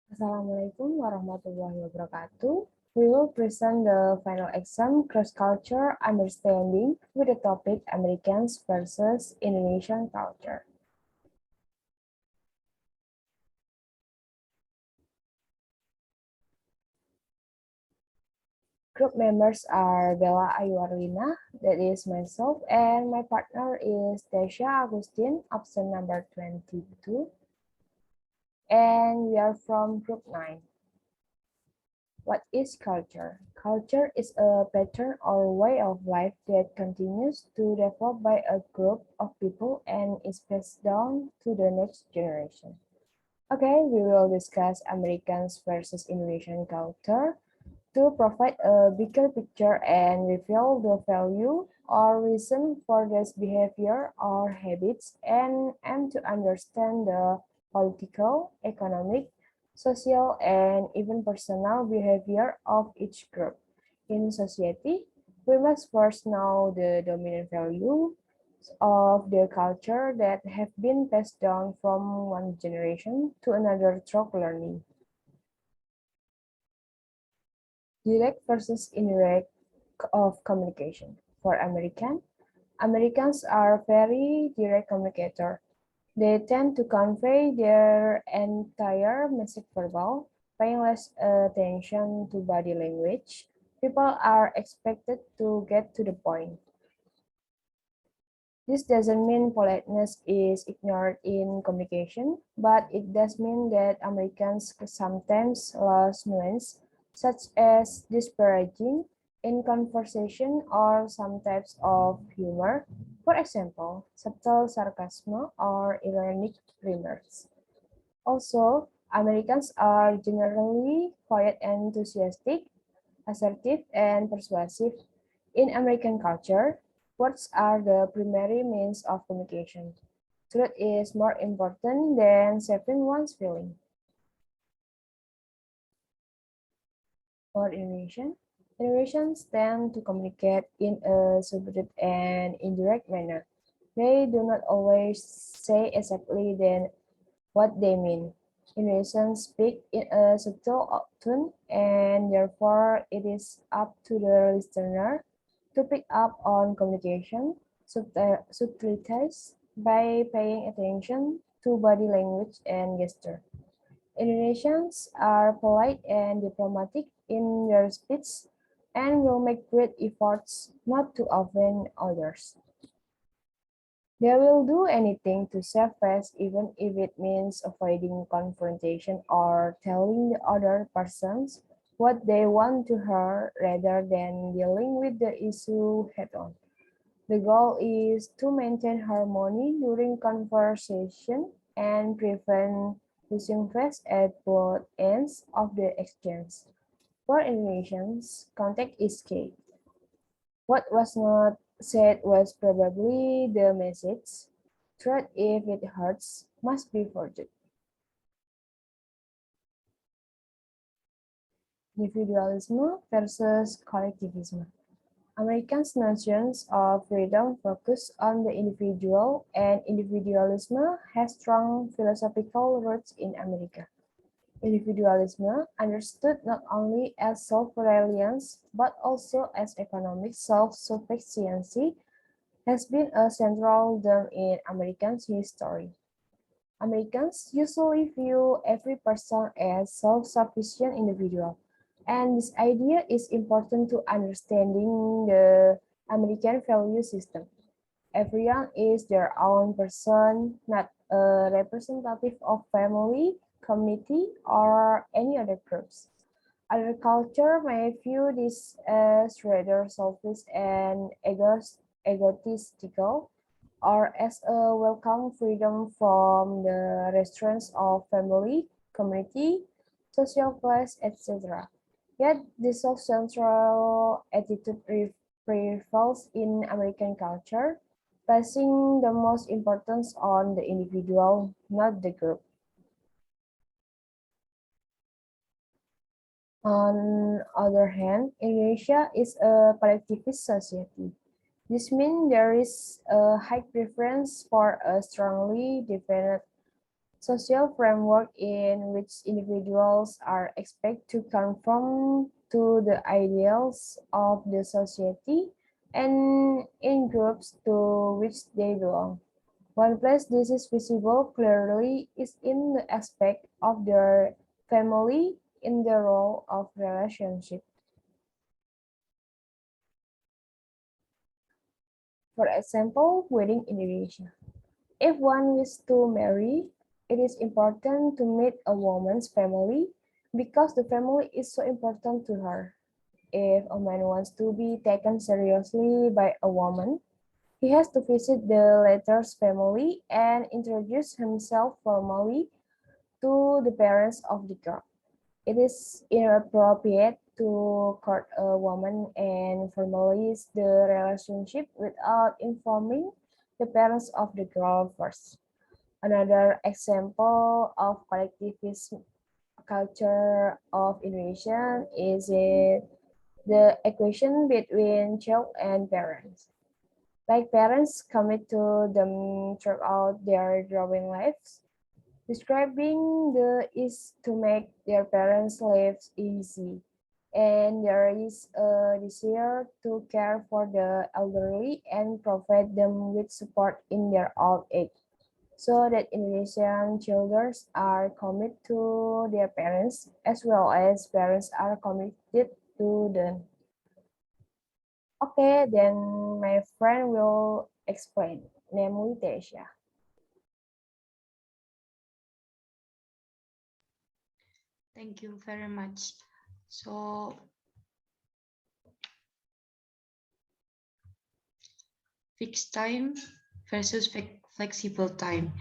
Assalamualaikum warahmatullahi wabarakatuh. We will present the final exam cross-culture understanding with the topic Americans versus Indonesian culture. Group members are Bella Ayu Arlina, that is myself, and my partner is Tesya Agustin, option number 22, and we are from group 9. What is culture? Culture is a pattern or way of life that continues to develop by a group of people and is passed down to the next generation. Okay, we will discuss Americans versus Indonesian culture to provide a bigger picture and reveal the value or reason for this behavior or habits and aim to understand the political, economic, social, and even personal behavior of each group. In society, we must first know the dominant value of the culture that have been passed down from one generation to another through learning. Direct versus indirect of communication. For Americans are very direct communicator. They tend to convey their entire message verbal, paying less attention to body language. People are expected to get to the point. This doesn't mean politeness is ignored in communication, but it does mean that Americans sometimes lose nuance, such as disparaging in conversation or some types of humor, for example, subtle sarcasm or ironic remarks. Also, Americans are generally quiet and enthusiastic, assertive, and persuasive. In American culture, words are the primary means of communication. Truth is more important than saving one's feeling. For Indonesians tend to communicate in a subtle and indirect manner. They do not always say exactly what they mean. Indonesians speak in a subtle tone, and therefore it is up to the listener to pick up on communication subtleties by paying attention to body language and gesture. Indonesians are polite and diplomatic in their speech and will make great efforts not to offend others. They will do anything to save face, even if it means avoiding confrontation or telling the other persons what they want to hear rather than dealing with the issue head on. The goal is to maintain harmony during conversation and prevent losing face at both ends of the exchange. For Indonesians, contact is key. What was not said was probably the message. Truth, if it hurts, must be forged. Individualism versus collectivism. Americans' notions of freedom focus on the individual, and individualism has strong philosophical roots in America. Individualism, understood not only as self-reliance but also as economic self-sufficiency, has been a central theme in American history. Americans usually view every person as self-sufficient individual, and this idea is important to understanding the American value system. Everyone is their own person, not a representative of family, community, or any other groups. Other culture may view this as rather selfish and egotistical, or as a welcome freedom from the restraints of family, community, social class, etc. Yet this central attitude prevails in American culture, placing the most importance on the individual, not the group. On other hand, Indonesia is a collectivist society. This means there is a high preference for a strongly defined social framework in which individuals are expected to conform to the ideals of the society and in groups to which they belong. One place this is visible clearly is in the aspect of their family in the role of relationship. For example, within Indonesia. If one wishes to marry, it is important to meet a woman's family because the family is so important to her. If a man wants to be taken seriously by a woman, he has to visit the latter's family and introduce himself formally to the parents of the girl. It is inappropriate to court a woman and formalize the relationship without informing the parents of the girl first. Another example of collectivist culture of Indonesia is the equation between child and parents. Like parents commit to them throughout their growing lives, describing the is to make their parents' lives easy. And there is a desire to care for the elderly and provide them with support in their old age so that Indonesian children are committed to their parents as well as parents are committed to them. Okay, then my friend will explain, namely Tesya. Thank you very much. So, fixed time versus flexible time.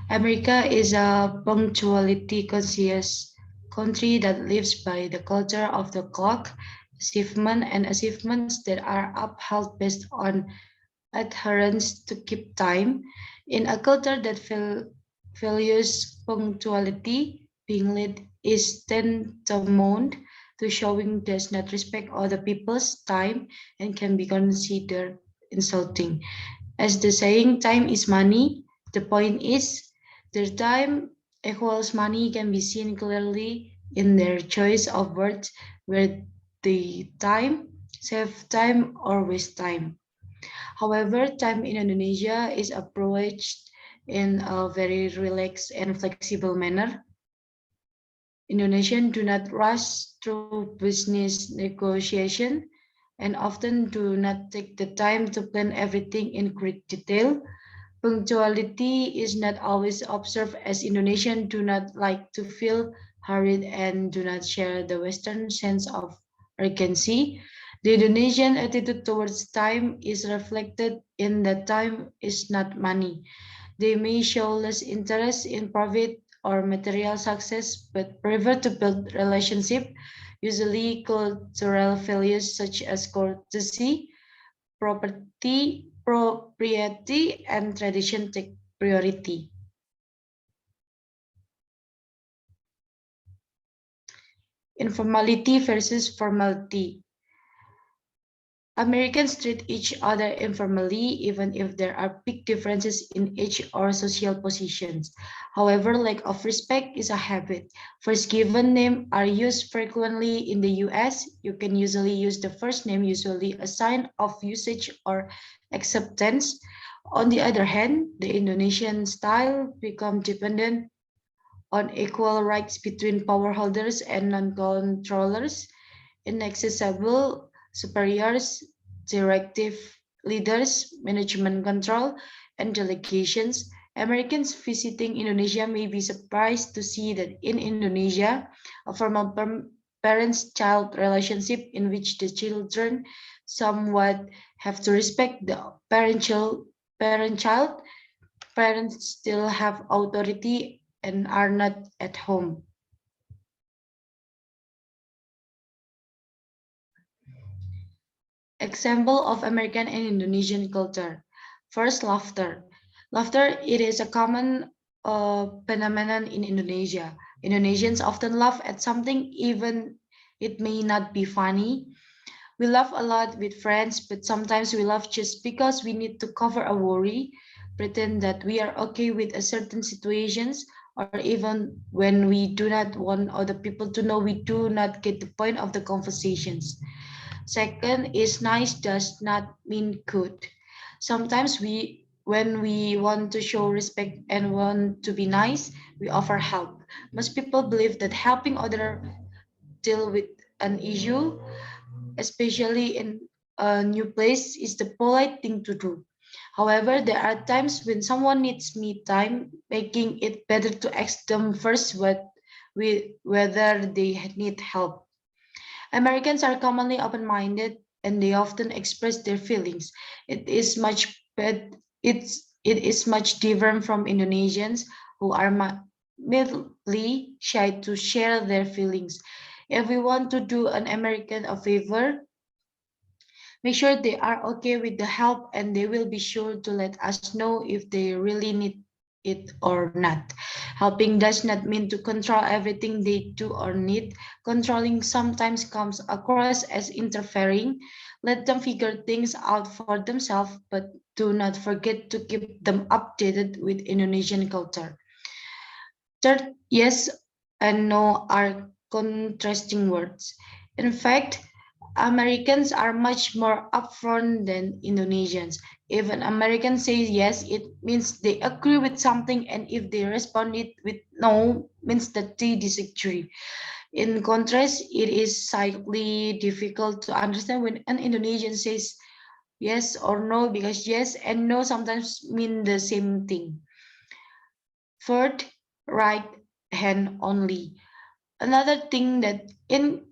America is a punctuality conscious country that lives by the culture of the clock, achievements that are upheld based on adherence to keep time. In a culture that values punctuality, being late is tantamount to showing does not respect other people's time and can be considered insulting. As the saying time is money, the point is their time equals money can be seen clearly in their choice of words where the time, save time or waste time. However, time in Indonesia is approached in a very relaxed and flexible manner. Indonesians do not rush through business negotiation and often do not take the time to plan everything in great detail. Punctuality is not always observed as Indonesians do not like to feel hurried and do not share the Western sense of urgency. The Indonesian attitude towards time is reflected in that time is not money. They may show less interest in profit or material success, but prefer to build relationship. Usually, cultural values such as courtesy, propriety, and tradition take priority. Informality versus formality. Americans treat each other informally, even if there are big differences in age or social positions. However, lack of respect is a habit. First given names are used frequently in the US. You can usually use the first name, usually a sign of usage or acceptance. On the other hand, the Indonesian style become dependent on equal rights between power holders and non-controllers, inaccessible superiors, directive leaders, management control, and delegations. Americans visiting Indonesia may be surprised to see that in Indonesia, a formal parents-child relationship in which the children somewhat have to respect the parent-child, parents still have authority and are not at home. Example of American and Indonesian culture. First, laughter. Laughter, it is a common phenomenon in Indonesia. Indonesians often laugh at something even it may not be funny. We laugh a lot with friends, but sometimes we laugh just because we need to cover a worry, pretend that we are okay with a certain situations, or even when we do not want other people to know, we do not get the point of the conversations. Second is nice does not mean good. Sometimes when we want to show respect and want to be nice, we offer help. Most people believe that helping other deal with an issue, especially in a new place, is the polite thing to do. However, there are times when someone needs me time, making it better to ask them first whether they need help. Americans are commonly open-minded and they often express their feelings. It is much different from Indonesians who are mildly shy to share their feelings. If we want to do an American a favor, make sure they are okay with the help and they will be sure to let us know if they really need it or not. Helping does not mean to control everything they do or need. Controlling sometimes comes across as interfering. Let them figure things out for themselves, but do not forget to keep them updated with Indonesian culture. Third, yes and no are contrasting words. In fact, Americans are much more upfront than Indonesians. If an American says yes, it means they agree with something, and if they respond it with no, means that they disagree. In contrast, it is slightly difficult to understand when an Indonesian says yes or no because yes and no sometimes mean the same thing. Fourth, right hand only. Another thing that in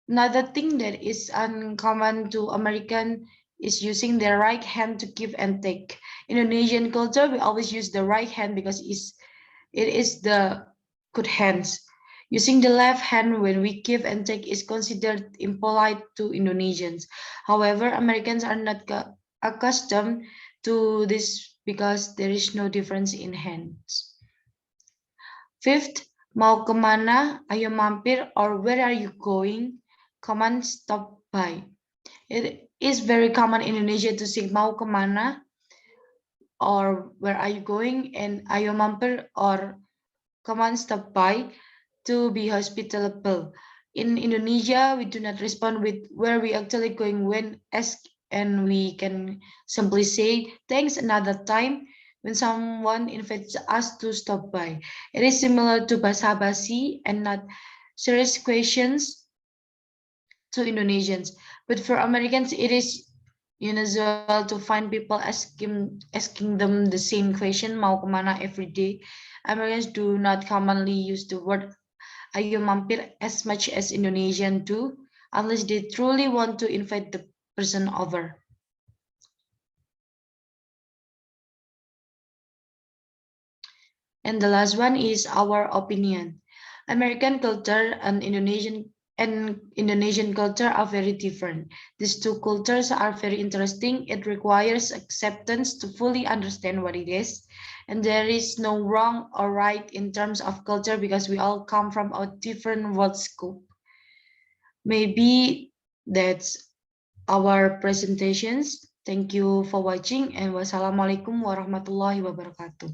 Another thing that is uncommon to American is using their right hand to give and take. In Indonesian culture, we always use the right hand because it is the good hands. Using the left hand when we give and take is considered impolite to Indonesians. However, Americans are not accustomed to this because there is no difference in hands. Fifth, mau kemana, ayo mampir, or where are you going? Come on, stop by. It is very common in Indonesia to say mau kemana or where are you going and ayo mampir or come on, stop by to be hospitable. In Indonesia, we do not respond with where we actually going when asked, and we can simply say thanks another time when someone invites us to stop by. It is similar to basa-basi and not serious questions to Indonesians. But for Americans, it is unusual to find people asking them the same question, mau kemana every day. Americans do not commonly use the word ayo mampir as much as Indonesian do, unless they truly want to invite the person over. And the last one is our opinion. American culture and Indonesian culture are very different. These two cultures are very interesting. It requires acceptance to fully understand what it is. And there is no wrong or right in terms of culture because we all come from a different world scope. Maybe that's our presentations. Thank you for watching and wassalamualaikum warahmatullahi wabarakatuh.